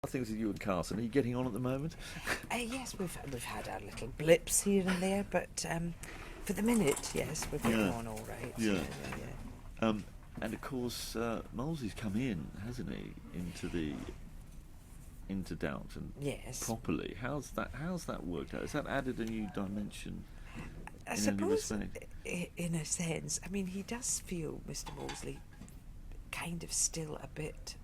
Things with you and Carson. Are you getting on at the moment? Yes, we've had our little blips here and there, but for the minute, yes, we're getting on all right. Yeah. And of course, Molesley's come in, hasn't he, into Downton? Yes. Properly. How's that worked out? Has that added a new dimension? I suppose, in a sense, I mean, he does feel, Mr. Molesley, kind of still a bit.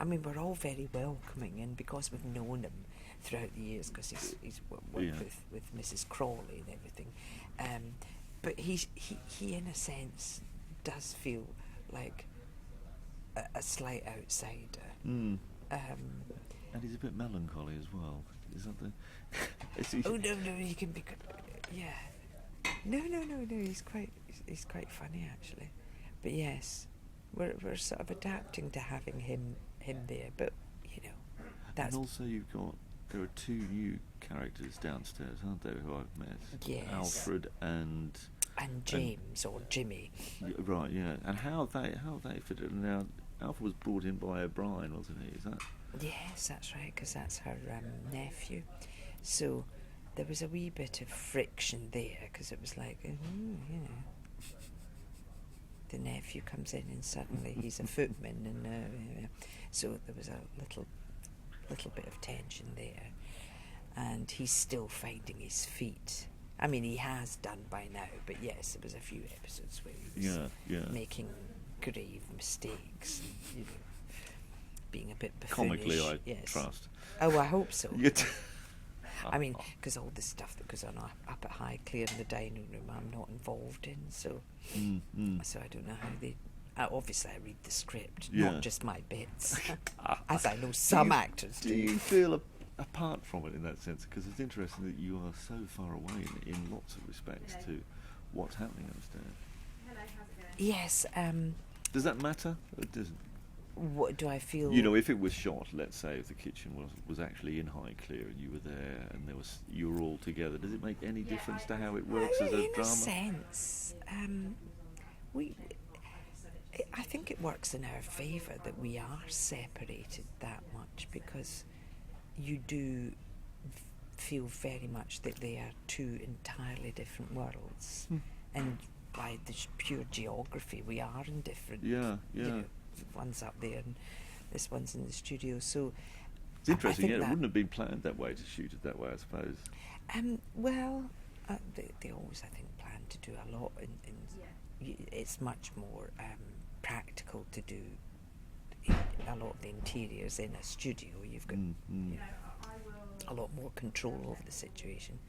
I mean, we're all very welcoming, and because we've known him throughout the years, because he's worked with Mrs. Crawley and everything, but he in a sense does feel like a slight outsider. And he's a bit melancholy as well. Is that the? Oh no, he can be. Yeah. No. He's quite funny actually, but yes, we're sort of adapting to having him there, but that's. And also, there are two new characters downstairs, aren't there? Who I've met. Yes. Alfred and James or Jimmy. Right, yeah. And how they fit in now? Alfred was brought in by O'Brien, wasn't he? Is that? Yes, that's right, because that's her nephew. So there was a wee bit of friction there, because it was like, the nephew comes in and suddenly he's a footman, and so there was a little bit of tension there, and he's still finding his feet. I mean, he has done by now, but yes, there was a few episodes where he was making grave mistakes, and, being a bit buffoonish. Comically, I trust. Oh, I hope so. I mean, because all the stuff that goes on up at Highclere in the dining room, I'm not involved in, so so I don't know how they. Obviously, I read the script, not just my bits, as I know some actors do. Do you feel apart from it in that sense? Because it's interesting that you are so far away in lots of respects to what's happening upstairs. Yes. Does that matter? It doesn't. What do I feel? If it was shot, let's say, if the kitchen was actually in Highclere and you were there and you were all together, does it make any difference to how it works as a drama? In a sense, I think it works in our favour that we are separated that much, because you do feel very much that they are two entirely different worlds, and by the pure geography, we are in different. One's up there and this one's in the studio, so it's interesting. It wouldn't have been planned that way to shoot it that way, I suppose. They always, I think, plan to do a lot, it's much more practical to do a lot of the interiors in a studio. You've got a lot more control over the situation.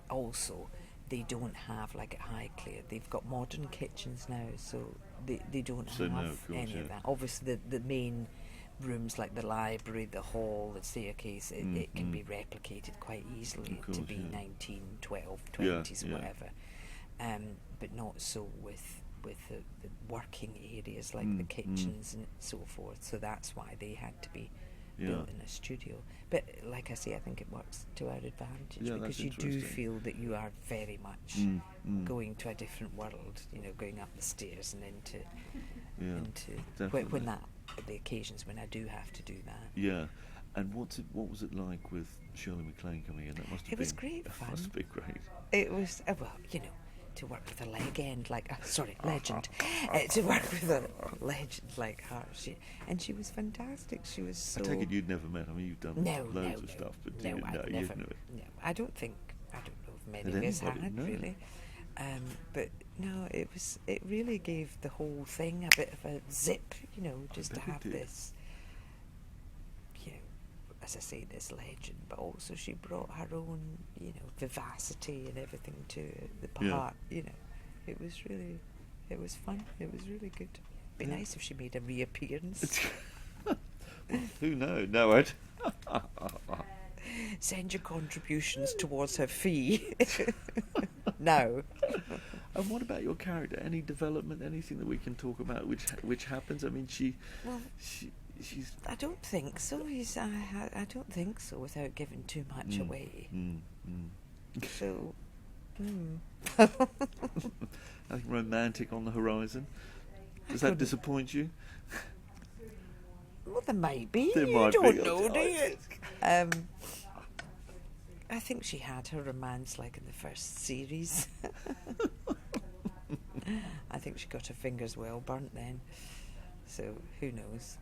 Also, they don't have, like at Highclere, they've got modern kitchens now, so they don't have any of that. Obviously, the main rooms like the library, the hall, the staircase, it can be replicated quite easily to be 1920s, whatever. But not so with the working areas like the kitchens and so forth. So that's why they had to be built in a studio. But like I say, I think it works to our advantage, because you do feel that you are very much going to a different world, going up the stairs and into when the occasions when I do have to do that. Yeah. And what was it like with Shirley MacLaine coming in? That must have been. It was great fun. Must have been great. It was to work with a legend to work with a legend like her, she was fantastic. She was so. I take it you'd never met. I mean, you've done loads of stuff, but no, I don't know if many of us had really. But no, it really gave the whole thing a bit of a zip, just to have this, as I say, this legend, but also she brought her own, vivacity and everything to the part, It was fun. It was really good. Be nice if she made a reappearance. Well, who knows? No, Ed. Send your contributions towards her fee. No. And what about your character? Any development? Anything that we can talk about which happens? I mean, she's. I don't think so. I don't think so, without giving too much away. So. Nothing romantic on the horizon. Does that disappoint you? Well, there might be. There You might don't be. know, do you? I think she had her romance like in the first series. I think she got her fingers well burnt then. So who knows?